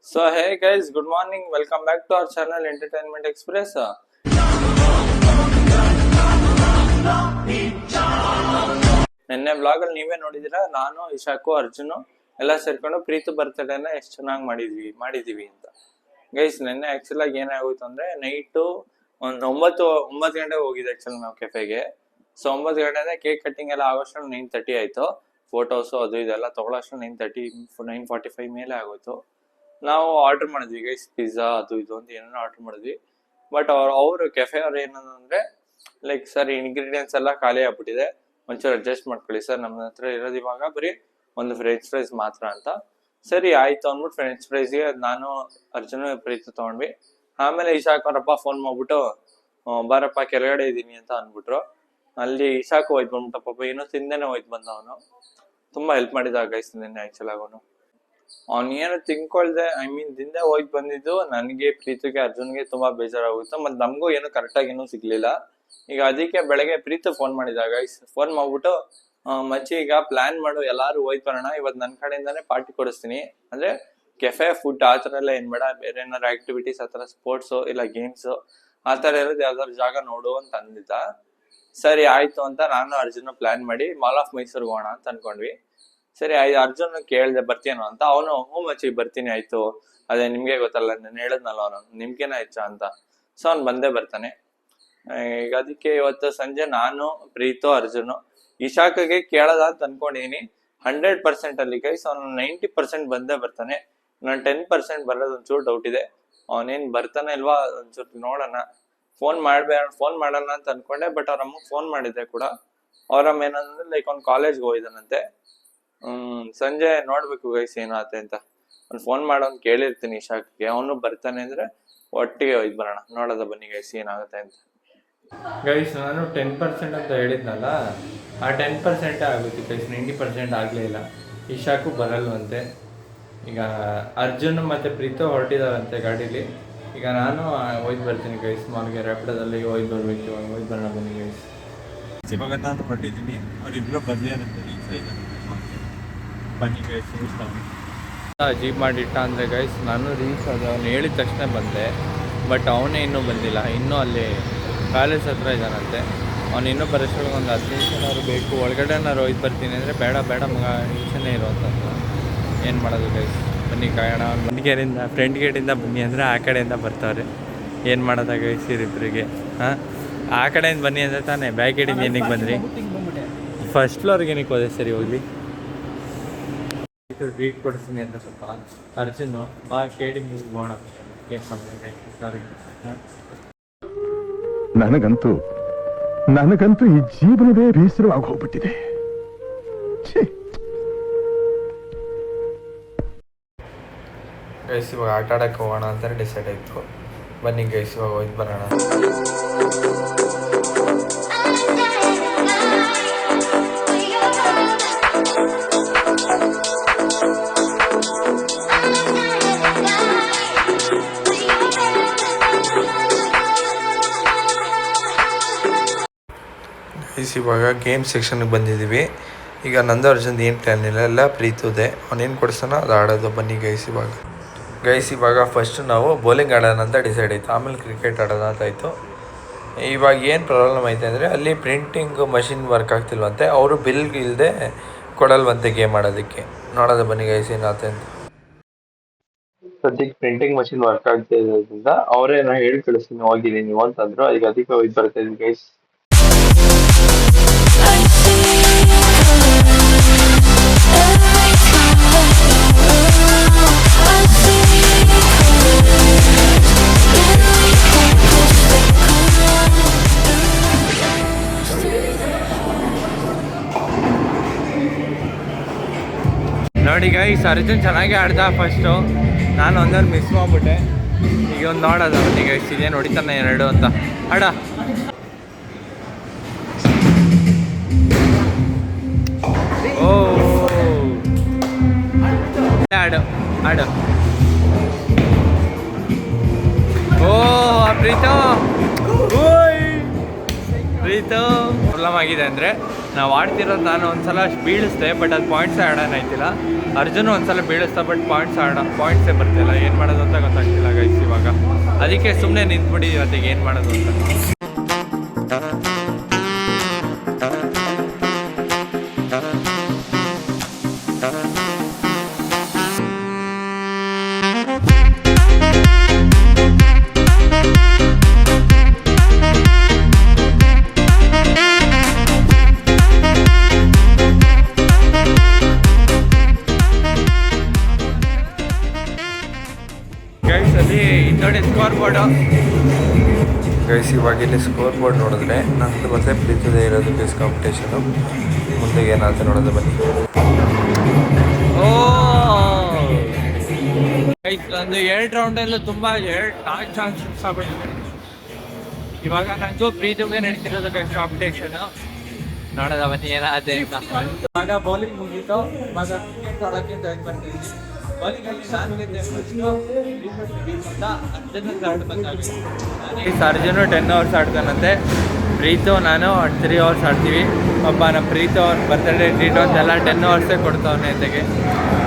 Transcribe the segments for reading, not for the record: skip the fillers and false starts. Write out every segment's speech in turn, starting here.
So hey guys, good morning. Welcome back to our channel Entertainment Express. ನಿನ್ನೆ vlog ಅಲ್ಲಿ ನೀವೇ ನೋಡಿದಿರಾ, ನಾನು ಇಶಾಕು ಅರ್ಜುನು ಎಲ್ಲ ಸೇರ್ಕೊಂಡು ಪ್ರೀತು ಬರ್ತಡೇನ ಎಷ್ಟು ಚೆನ್ನಾಗಿ ಮಾಡಿದೀವಿ ಅಂತ. ಗೈಸ್ ನಿನ್ನೆ ಆಕ್ಚುಲ್ ಆಗಿ ಏನಾಗೋಯ್ತು ಅಂದ್ರೆ ನೈಟ್ ಒಂದು 9 ಗಂಟೆಗೆ ಹೋಗಿದೆ ಆಕ್ಚುಲಿ ನಾವು ಕೆಫೆಗೆ. ಸೊ 9 ಗಂಟೆ ಕೇಕ್ ಕಟ್ಟಿಂಗ್ ಎಲ್ಲ ಆಗೋಷ್ಟು 9:30 ಆಯ್ತು. ಫೋಟೋಸ್ ಅದು ಇದೆಲ್ಲ ತಗೊಳ್ಳೋಷ್ಟು 9:45 ಮೇಲೆ ಆಗೋಯ್ತು. ನಾವು ಆರ್ಡರ್ ಮಾಡಿದ್ವಿ ಗೈಸ್, ಪಿಜ್ಜಾ ಅದು ಇದು ಅಂತ ಏನೇನೋ ಆರ್ಡರ್ ಮಾಡಿದ್ವಿ. ಬಟ್ ಅವ್ರು ಕೆಫೆ ಅವ್ರು ಏನಂದ್ರೆ ಲೈಕ್ ಸರ್ ಇಂಗ್ರೀಡಿಯೆಂಟ್ಸ್ ಎಲ್ಲ ಖಾಲಿ ಆಗ್ಬಿಟ್ಟಿದೆ, ಒಂಚೂರು ಅಡ್ಜಸ್ಟ್ ಮಾಡ್ಕೊಳ್ಳಿ ಸರ್, ನಮ್ಮ ಹತ್ರ ಇರೋದು ಇವಾಗ ಬರೀ ಒಂದು ಫ್ರೆಂಚ್ ಫ್ರೈಸ್ ಮಾತ್ರ ಅಂತ. ಸರಿ ಆಯ್ತು ಅಂದ್ಬಿಟ್ಟು ಫ್ರೆಂಚ್ ಫ್ರೈಸ್ಗೆ ನಾನು ಅರ್ಜುನ ಪ್ರೀತಿ ತಗೊಂಡ್ವಿ. ಆಮೇಲೆ ಇಶಾಕ್ ಅವರಪ್ಪ ಫೋನ್ ಮಾಡ್ಬಿಟ್ಟು ಬಾರಪ್ಪ ಕೆಳಗಡೆ ಇದೀನಿ ಅಂತ ಅಂದ್ಬಿಟ್ರು. ಅಲ್ಲಿ ಇಶಾಕ್ ಹೋಯ್ತು ಬಂದ್ಬಿಟ್ಟು, ಪಾಪ ಏನೋ ತಿಂದೇನೆ ಹೋಯ್ತು ಬಂದ. ಅವನು ತುಂಬಾ ಹೆಲ್ಪ್ ಮಾಡಿದ ಗೈಸ್ ನಿನ್ನೆ ಆಕ್ಚುಲ್ ಆಗೋನು. ಏನು ತಿನ್ಕೊಳ್ದೆ ದಿಂದೆ ಹೋಗಿ ಬಂದಿದ್ದು ನನಗೆ ಪ್ರೀತಿಗೆ ಅರ್ಜುನ್ಗೆ ತುಂಬಾ ಬೇಜಾರಾಗುತ್ತೆ. ಮತ್ತೆ ನಮಗೂ ಏನು ಕರೆಕ್ಟಾಗಿ ಏನೂ ಸಿಗ್ಲಿಲ್ಲ. ಈಗ ಅದಕ್ಕೆ ಬೆಳಗ್ಗೆ ಪ್ರೀತಿ ಫೋನ್ ಮಾಡಿದಾಗ ಫೋನ್ ಮಾಡ್ಬಿಟ್ಟು ಮಚ್ಚಿ ಈಗ ಪ್ಲಾನ್ ಮಾಡು, ಎಲ್ಲಾರು ಹೋಯ್ತು ಬರೋಣ, ಇವತ್ತು ನನ್ನ ಕಡೆಯಿಂದಾನೆ ಪಾರ್ಟಿ ಕೊಡಿಸ್ತೀನಿ, ಅಂದ್ರೆ ಕೆಫೆ ಫುಡ್ ಆತರ ಎಲ್ಲ ಏನ್ ಬೇಡ, ಬೇರೆ ಏನಾರು ಆಕ್ಟಿವಿಟೀಸ್ ಆತರ ಸ್ಪೋರ್ಟ್ಸ್ ಇಲ್ಲ ಗೇಮ್ಸ್ ಆತರ ಇರೋದು ಯಾವ್ದಾದ್ರು ಜಾಗ ನೋಡು ಅಂತ ಅಂದಿದ್ದ. ಸರಿ ಆಯ್ತು ಅಂತ ನಾನು ಅರ್ಜುನ ಪ್ಲಾನ್ ಮಾಡಿ ಮಾಲ್ ಆಫ್ ಮೈಸೂರ್ಗೆ ಹೋಗೋಣ ಅಂತ ಅನ್ಕೊಂಡ್ವಿ. ಸರಿ ಆಯ್ತು, ಅರ್ಜುನ್ ಕೇಳ್ದೆ ಬರ್ತೀನೋ ಅಂತ. ಅವನು ಹ್ಞೂ ಮಚ್ಚಿ ಬರ್ತೀನಿ ಆಯ್ತು, ಅದೇ ನಿಮ್ಗೆ ಗೊತ್ತಲ್ಲ ನಾನು ಹೇಳದ್ನಲ್ಲ ಅವನು ನಿಮ್ಗೇನ ಹೆಚ್ಚ ಅಂತ. ಸೊ ಅವ್ನು ಬಂದೇ ಬರ್ತಾನೆ. ಈಗ ಅದಕ್ಕೆ ಇವತ್ತು ಸಂಜೆ ನಾನು ಪ್ರೀತು ಅರ್ಜುನು ಇಶಾಕ್ಗೆ ಕೇಳದ ಅಂತ ಅನ್ಕೊಂಡಿದೀನಿ. 100% ಅಲ್ಲಿ ಗೈಸ್ ಅವ್ನು 90% ಬಂದೇ ಬರ್ತಾನೆ. ನಾನು 10% ಬರೋದು ಒಂಚೂರು ಡೌಟ್ ಇದೆ. ಅವನೇನ್ ಬರ್ತಾನೆ ಇಲ್ವಾ ಒಂಚೂರು ನೋಡೋಣ. ಫೋನ್ ಮಾಡೋಣ ಅಂತ ಅನ್ಕೊಂಡೆ, ಬಟ್ ಅವ್ರ ಅಮ್ಮಗೆ ಫೋನ್ ಮಾಡಿದ್ದೆ ಕೂಡ. ಅವ್ರಮ್ಮ ಏನಂದ್ರೆ ಲೈಕ್ ಅವ್ನು ಕಾಲೇಜ್ಗೆ ಹೋಗಿದ್ದಾನಂತೆ. ಸಂಜೆ ನೋಡ್ಬೇಕು ಗೈಸ್ ಏನಾಗುತ್ತೆ ಅಂತ. ಅವ್ನು ಫೋನ್ ಮಾಡೋನ್ ಕೇಳಿರ್ತೀನಿ ಇಶಾಕ್ಗೆ, ಅವನು ಬರ್ತಾನೆ ಅಂದ್ರೆ ಒಟ್ಟಿಗೆ ಹೋಯ್ತು ಬರೋಣ. ನೋಡೋದ ಬನ್ನಿ ಗೈಸ್ ಏನಾಗುತ್ತೆ ಅಂತ. ಗೈಸ್ ನಾನು 10% ಅಂತ ಹೇಳಿದ್ನಲ್ಲ, ಆ 10% ಆಗುತ್ತೆ ಗೈಸ್, 90% ಆಗಲೇ ಇಲ್ಲ. ಇಶಾಕು ಬರಲ್ವಂತೆ. ಈಗ ಅರ್ಜುನ್ ಮತ್ತೆ ಪ್ರೀತು ಹೊರಟಿದಾರಂತೆ ಗಾಡೀಲಿ. ಈಗ ನಾನು ಹೋಯ್ತು ಬರ್ತೀನಿ ಗೈಸ್ ಮಾಲ್ಗೆ, ರ್ಯಾಪಿಡೋದಲ್ಲಿ ಹೋಯ್ತು ಬರ್ಬೇಕು. ಹೋಯ್ತು ಬರೋಣ ಬನ್ನಿ ಗೈಸ್. ಇವಾಗ ನಾನು ಹೊರಟಿದ್ದೀನಿ, ಅವ್ರಿಬ್ರು ಬಂದೇ ಬನ್ನಿ ಗೈಸ್. ಅಜೀಬ್ ಮಾಡಿಟ್ಟ ಅಂದರೆ ಗೈಸ್, ನಾನು ರೀಲ್ಸ್ ಅದು ಅವ್ನು ಹೇಳಿದ ತಕ್ಷಣ ಬಂದೆ. ಬಟ್ ಅವನೇ ಇನ್ನೂ ಬಂದಿಲ್ಲ, ಇನ್ನೂ ಅಲ್ಲಿ ಕಾಲೇಜ್ ಹತ್ರ ಇದ್ದಾನಂತೆ. ಅವ್ನು ಇನ್ನೂ ಬರೋಷ್ಟೊಳಗೆ ಒಂದು 10 ನಿಮಿಷನಾದ್ರು ಬೇಕು. ಒಳಗಡೆನಾರು ಹೋಯ್ತು ಬರ್ತೀನಿ ಅಂದರೆ ಬೇಡ ಮಗ ನಿಮಿಷನೇ ಇರುವಂಥದ್ದು. ಏನು ಮಾಡೋದು ಗೈಸ್, ಬನ್ನಿ ಕಾಯೋಣ. ಫ್ರಂಟ್ ಗೇಟಿಂದ ಬನ್ನಿ ಅಂದರೆ ಆ ಕಡೆಯಿಂದ ಬರ್ತಾವ್ರೆ. ಏನು ಮಾಡೋದ ಗೈಸ್ ಇರಿಬ್ಬರಿಗೆ? ಹಾಂ, ಆ ಕಡೆಯಿಂದ ಬನ್ನಿ ಅಂದರೆ ತಾನೇ, ಬ್ಯಾಕ್ ಗೇಟಿಂದ ಏನಕ್ಕೆ ಬಂದ್ರಿ? ಫಸ್ಟ್ ಫ್ಲೋರ್ಗೆ ಏನಕ್ಕೆ ಹೋದೆ? ಸರಿ ಹೋಗ್ಲಿ, ಟ್ರೀಟ್ ಕೊಡಿಸ್ತೀನಿ ಅಂತ ಸ್ವಲ್ಪ ಅರ್ಜುನು ಬಾ ಕೇಳಿ ಹೋಗೋಣ. ನನಗಂತೂ ಈ ಜೀವನವೇ ಬೇಸರವಾಗಿ ಹೋಗ್ಬಿಟ್ಟಿದೆ. ಗೈಸ್ ಇವಾಗ ಆಟ ಆಡಕ್ಕೆ ಹೋಗೋಣ ಅಂತ ಡಿಸೈಡ್ ಆಯಿತು. ಬನ್ನಿ ಗೈಸ್ ಇವಾಗ ಹೋಯ್ತು ಬರೋಣ. ಇವಾಗ ಗೇಮ್ ಸೆಕ್ಷನ್ಗೆ ಬಂದಿದ್ದೀವಿ. ಈಗ ನಂದು ಅರ್ಜುನ್ ಏನು ಪ್ಲ್ಯಾನ್ ಇಲ್ಲ, ಎಲ್ಲ ಪ್ರೀತಿದೆ. ಅವನೇನು ಕೊಡಿಸ್ತಾನೋ ಅದು ಆಡೋದು. ಬನ್ನಿ ಗೈಸ್ ಇವಾಗ ಫಸ್ಟ್ ನಾವು ಬೌಲಿಂಗ್ ಆಡೋಣ ಅಂತ ಡಿಸೈಡ್ ಆಯಿತು. ಆಮೇಲೆ ಕ್ರಿಕೆಟ್ ಆಡೋಣ ಅಂತ ಆಯಿತು. ಇವಾಗ ಏನು ಪ್ರಾಬ್ಲಮ್ ಐತೆ ಅಂದರೆ ಅಲ್ಲಿ ಪ್ರಿಂಟಿಂಗ್ ಮಷಿನ್ ವರ್ಕ್ ಆಗ್ತಿಲ್ವಂತೆ. ಅವರು ಬಿಲ್ ಇಲ್ಲದೆ ಕೊಡಲ್ವಂತೆ ಗೇಮ್ ಆಡೋದಕ್ಕೆ. ನೋಡೋದು ಬನ್ನಿ ಗೈಸ್ ಏನಾಗುತ್ತೆ ಅಂತ. ಸದ್ಯಕ್ಕೆ ಪ್ರಿಂಟಿಂಗ್ ಮಷಿನ್ ವರ್ಕ್ ಆಗ್ತಾ ಇರೋದ್ರಿಂದ ಅವರೇ ನಾ ಹೇಳಿ ಕಳಿಸ್ತೀನಿ ಹೋಗಿದ್ದೀನಿ ನೀವು ಅಂತಂದ್ರು. ಈಗ ಅದಕ್ಕೆ ಹೋಗಿ ಬರ್ತಾ ಇದ್ದೀನಿ ಗೈಸ್. ನೋಡಿ ಗೈಸ್, ಅರ್ಜುನ್ ಚೆನ್ನಾಗಿ ಆಡ್ದ ಫಸ್ಟು, ನಾನು ಒಂದೊಂದು ಮಿಸ್ ಮಾಡ್ಬಿಟ್ಟೆ. ಈಗ ಒಂದು ನೋಡೋದು ಅವನಿಗೆ ಗೈಸ್ ಇದೇನು ಹೊಡಿತಾನೆ 2 ಅಂತ. ಆಡ ಓ ಆಡು ಓ ಪ್ರೀತು ಪ್ರಾಬ್ಲಮ್ ಆಗಿದೆ ಅಂದರೆ ನಾವು ಆಡ್ತಿರೋದು ನಾನು ಒಂದ್ಸಲ ಬೀಳಿಸ್ದೆ, ಬಟ್ ಅದು ಪಾಯಿಂಟ್ಸೇ ಆಡೋಣ ಆಯ್ತಿಲ್ಲ. ಅರ್ಜುನ್ ಒಂದ್ಸಲ ಬೀಳಿಸ್ತಾ, ಬಟ್ ಪಾಯಿಂಟ್ಸೇ ಬರ್ತಿಲ್ಲ. ಏನು ಮಾಡೋದು ಅಂತ ಗೊತ್ತಾಗ್ತಿಲ್ಲ ಗೈಸ್ ಇವಾಗ. ಅದಕ್ಕೆ ಸುಮ್ಮನೆ ನಿಂತ್ಬಿಡಿ, ಅದಕ್ಕೆ ಏನು ಮಾಡೋದು ಅಂತ. ನೋಡಿ ಸ್ಕೋರ್ ಬೋರ್ಡು ಗೈಸ್, ಇವಾಗ ಇಲ್ಲಿ ಸ್ಕೋರ್ ಬೋರ್ಡ್ ನೋಡಿದ್ರೆ ನಂದು ಮತ್ತೆ ಪ್ರೀತಿದೆ ಇರೋದು ಕ್ವಿಜ್ ಕಾಂಪಿಟೇಷನು. ಮುಂದೆ ಏನಾಗುತ್ತೆ ನೋಡೋದು ಬನ್ನಿ. ಓ ಒಂದು 2 ರೌಂಡಲ್ಲೂ ತುಂಬ 4 ಚಾನ್ಸಸ್ ಆಗ್ಬಿಟ್ಟಿದೆ. ಇವಾಗ ನಂಗೂ ಪ್ರೀತಿಗೆ ನಡೀತಿರೋದು ಕಾಂಪಿಟೇಷನು. ನೋಡೋದ ಬನ್ನಿ ಏನಾದೆ ಅಂತ. ಇವಾಗ ಬೌಲಿಂಗ್ ಮುಗೀತು, ಇವಾಗ ಕ್ರಿಕೆಟ್ ಆಡೋಕ್ಕೆ ಜಾಯ್ನ್ ಮಾಡ್ತಿದ್ದೀನಿ. ಅರ್ಜುನು 10 ಅವರ್ಸ್ ಆಡ್ತಾನಂತೆ, ಪ್ರೀತು ನಾನು 3 ಅವರ್ಸ್ ಆಡ್ತೀವಿ. ಒಬ್ಬ ನಮ್ಮ ಪ್ರೀತು ಅವ್ನ ಬರ್ತಡೇ ಟ್ರೀಟ್ ಅಂತೆಲ್ಲ 10 ಅವರ್ಸೇ ಕೊಡ್ತಾವನೆ ಅಂತೆಗೆ,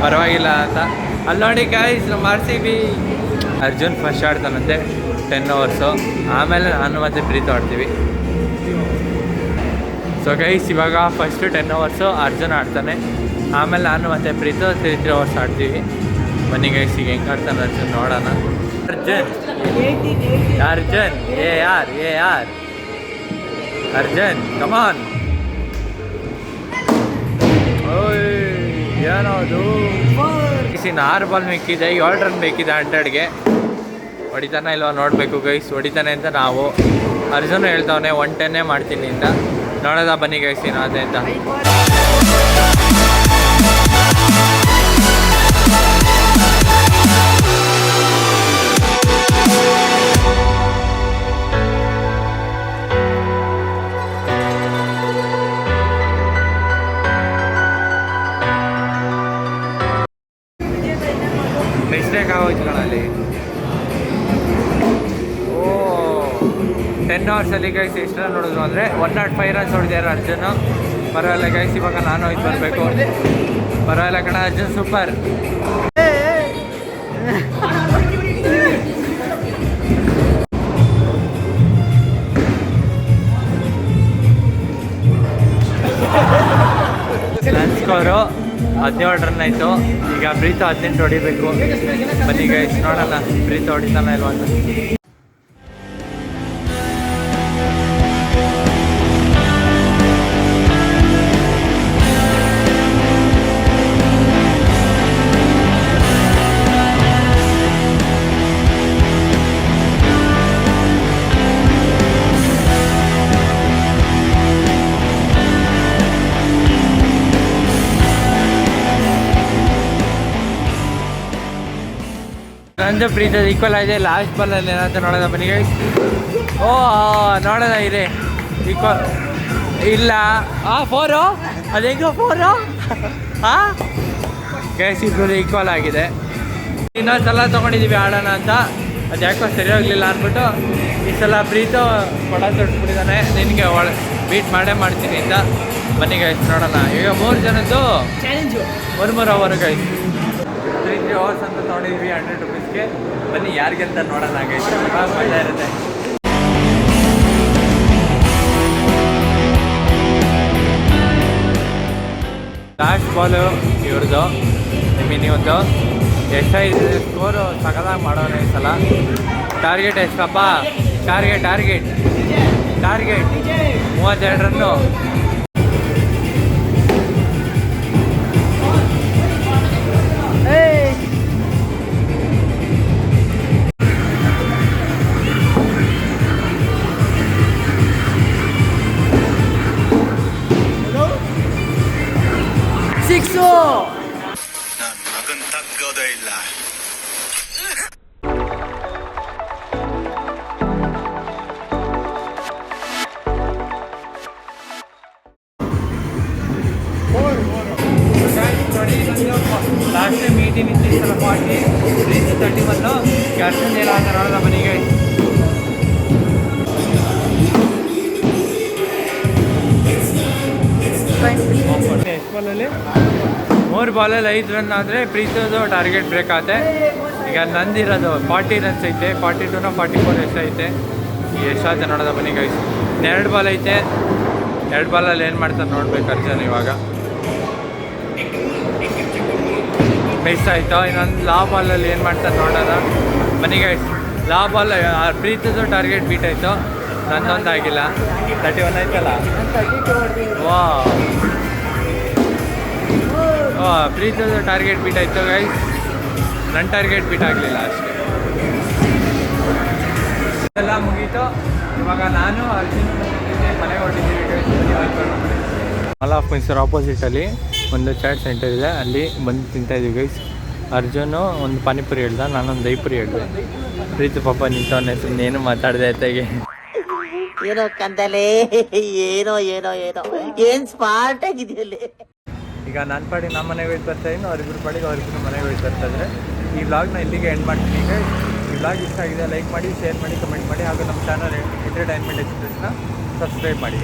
ಪರವಾಗಿಲ್ಲ ಅಂತ. ಅಲ್ಲಿ ನೋಡಿ ಗೈಸ್, ನಮ್ಮ RCB ಅರ್ಜುನ್ ಫಸ್ಟ್ ಆಡ್ತಾನಂತೆ 10 ಅವರ್ಸು, ಆಮೇಲೆ ನಾನು ಮತ್ತು ಪ್ರೀತು ಆಡ್ತೀವಿ. ಸೊ ಗೈಸ್, ಇವಾಗ ಫಸ್ಟು 10 ಅವರ್ಸು ಅರ್ಜುನ್ ಆಡ್ತಾನೆ, ಆಮೇಲೆ ನಾನು ಮತ್ತು ಪ್ರೀತು 3 ಅವರ್ಸ್ ಆಡ್ತೀವಿ. ಬನ್ನಿ ಗೈಸ್, ಈಗ ಹೆಂಗೆ ಆಡ್ತಾನೆ ಅರ್ಜುನ್ ನೋಡೋಣ. ಅರ್ಜುನ್ ಏ ಯಾರ್ ಅರ್ಜುನ್ ಕಮಾನ್. ಓಯ್ ಏನದು, 6 ಬಾಲ್ ಬೇಕಿದೆ, 7 ರನ್ ಬೇಕಿದೆ 100ಗೆ. ಹೊಡಿತಾನೆ ಇಲ್ವಾ ನೋಡಬೇಕು ಗೈಸ್. ಹೊಡಿತಾನೆ ಅಂತ ನಾವು, ಅರ್ಜುನ್ ಹೇಳ್ತಾವನೆ 110 ಮಾಡ್ತೀನಿ ಅಂತ. ನೋಡೋದ ಬನ್ನಿ ಗೈಸ್ ಏನಾದೆ ಅಂತ. ಮಿಸ್ಟೇಕ್ ಆಗೋಯ್ತು ಕಣಲ್ಲಿ. 10 ಅವರ್ಸಲ್ಲಿ ಗೈಸ್ ಎಷ್ಟು ರನ್ ನೋಡಿದ್ರು ಅಂದರೆ 105 ರನ್ಸ್ ಹೊಡೆದಿದ್ದಾರೆ ಅರ್ಜುನ್. ಪರವಾಗಿಲ್ಲ ಗೈಸ್, ಇವಾಗ ನಾನು ಹೋಯ್ತು ಬರಬೇಕು. ಪರವಾಗಿಲ್ಲ ಕಣ ಅರ್ಜುನ್, ಸೂಪರ್. ನನ್ನ ಸ್ಕೋರು 17 ರನ್ ಆಯಿತು. ಈಗ ಪ್ರೀತು 18 ಹೊಡಿಬೇಕು. ಬನ್ನಿ ಗೈಸ್ ನೋಡೋಣ ಪ್ರೀತು ಹೊಡಿತಾನ ಇಲ್ವಾ ಅಂತ. ನಂದು ಪ್ರೀತಿ ಈಕ್ವಲ್ ಆಗಿದೆ. ಲಾಸ್ಟ್ ಬಾಲಲ್ಲಿ ಏನಂತ ನೋಡೋದ ಬನ್ನಿ ಗೈಸ್. ಓ ನೋಡೋದ ಇದೆ ಈಕ್ವಲ್ ಇಲ್ಲ. 4 ಅದು ಹೆಂಗೋ 4 ಗೈಸ್, ಇಬ್ಬರು ಈಕ್ವಲ್ ಆಗಿದೆ. ಇನ್ನೊಂದ್ಸಲ ತೊಗೊಂಡಿದ್ದೀವಿ ಆಡೋಣ ಅಂತ, ಅದು ಯಾಕೋ ಸರಿ ಹೋಗಲಿಲ್ಲ ಅಂದ್ಬಿಟ್ಟು ಈ ಸಲ ಪ್ರೀತು ಕೊಡ ತೊಟ್ಬಿಟ್ಟಿದ್ದಾನೆ, ನಿನಗೆ ಬೀಟ್ ಮಾಡೇ ಮಾಡ್ತೀನಿ ಅಂತ. ಬನ್ನಿ ಗೈಸ್ ನೋಡೋಣ. ಈಗ 3 ಜನದ್ದು 3 ಓವರ್ ಗೈಸ್, 3 ಅವರ್ಸ್ ಅಂತ ತೊಗೊಂಡಿದ್ವಿ 100 ರುಪೀಸ್ಗೆ. ಬನ್ನಿ ಯಾರಿಗೆ ಅಂತ ನೋಡೋಣ ಗೈಸ್, ಮಜಾ ಇರುತ್ತೆ. ಲಾಸ್ಟ್ ಬಾಲು ಇವ್ರದ್ದು, ಒಂದು ಎಷ್ಟಾಗಿದೆ ಸ್ಕೋರು ಸಕಲಾಗಿ ಮಾಡೋಣ ಈ ಸಲ. ಟಾರ್ಗೆಟ್ ಎಷ್ಟಪ್ಪ? Target 32 run. ನನ್ನ ಮಗನ್ ತಗ್ಗೋದೇ ಇಲ್ಲ. ಲಾಸ್ಟ್ ಟೈಮ್ 18 ಇತ್ತು, ಈ ಸಲ 40, 31 ಕ್ಯಾಪ್ಟನ್ ಎಲ್ಲ ಆ ಥರ ನೋಡೋದ ಮನೆಗೆ. ಎಷ್ಟು ಬಾಲಲ್ಲಿ 3 ಬಾಲಲ್ಲಿ 5 ರನ್ ಆದರೆ ಪ್ರೀತೋದು ಟಾರ್ಗೆಟ್ ಬ್ರೇಕ್ ಆಗುತ್ತೆ. ಈಗ ನಂದಿರೋದು 40 ರನ್ಸ್ ಐತೆ, 42 44 ಎಷ್ಟೈತೆ, ಎಷ್ಟಾಯ್ತು ನೋಡೋದ ಬನ್ನಿ ಗೈಸ್. 2 ಬಾಲ್ ಐತೆ, 2 ಬಾಲಲ್ಲಿ ಏನು ಮಾಡ್ತಾರೆ ನೋಡ್ಬೇಕು ಅರ್ಜುನ್ ಇವಾಗ. ಮಿಸ್ ಆಯಿತು. ಇನ್ನೊಂದು ಲಾ ಬಾಲಲ್ಲಿ ಏನು ಮಾಡ್ತಾರೆ ನೋಡೋಣ ಬನ್ನಿ ಗೈಸ್. ಲಾ ಬಾಲ್ ಪ್ರೀತದು ಟಾರ್ಗೆಟ್ ಬೀಟ್ ಆಯಿತು, ನನ್ನೊಂದು ಆಗಿಲ್ಲ. 31 ಆಯ್ತಲ್ಲ. ವಾ ಪ್ರೀತದು ಟಾರ್ಗೆಟ್ ಬೀಟ್ ಆಯಿತು ಗೈಸ್, ನನ್ನ ಟಾರ್ಗೆಟ್ ಬೀಟ್ ಆಗಲಿಲ್ಲ ಅಷ್ಟೇ. ಎಲ್ಲ ಮುಗೀತು. ಇವಾಗ ನಾನು ಅರ್ಜುನ್ ಮನೆಗೆ ಹೊರಟಿದ್ದೀವಿ ಗೈಸ್. ಮಾಲ್ ಆಫ್ ಮೈಸೂರು ಆಪೋಸಿಟಲ್ಲಿ ಒಂದು ಚಾಟ್ ಸೆಂಟರ್ ಇದೆ, ಅಲ್ಲಿ ಬಂದು ತಿಂತಾಯಿದ್ದೀವಿ ಗೈಸ್. ಅರ್ಜುನು ಒಂದು ಪಾನಿಪುರಿ ಹೇಳ್ದ, ನಾನೊಂದು ದೈಪುರಿ ಹೇಳಿದೆ. ಪ್ರೀತಿ ಪಾಪ ನಿಂತವನ್ನೇ, ಸುಮ್ಮನೆ ಏನು ಮಾತಾಡಿದೆ ಆಯ್ತಾಗೆ. ಏನೋ ಕಂದಲೇ, ಏನೋ ಏನೋ ಏನೋ ಏನ್ ಸ್ಮಾರ್ಟ್ ಆಗಿದೆಯಲ್ಲಿ. ಈಗ ನನ್ನ ಪಾಡಿಗೆ ನಮ್ಮ ಮನೆಗೆ ಹೋಗಿ ಬರ್ತಾ ಇದ್ದೀನಿ, ಅವ್ರಿಬ್ರು ಪಾಡಿಗೆ ಅವ್ರಿಬ್ರು ಮನೆಗೆ ಹೋಗಿ ಬರ್ತಾ ಇದ್ದಾರೆ. ಈ ವ್ಲಾಗ್ನ ಇಲ್ಲಿಗೆ ಎಂಡ್ ಮಾಡ್ತೀನಿ. ಈಗ ಈ ವ್ಲಾಗ್ ಇಷ್ಟ ಆಗಿದೆ ಲೈಕ್ ಮಾಡಿ, ಶೇರ್ ಮಾಡಿ, ಕಮೆಂಟ್ ಮಾಡಿ, ಹಾಗೂ ನಮ್ಮ ಚಾನಲ್ ಎಂಟರ್ಟೈನ್ಮೆಂಟ್ ಎಕ್ಸ್ಪ್ರೆಸ್ನ ಸಬ್ಸ್ಕ್ರೈಬ್ ಮಾಡಿ.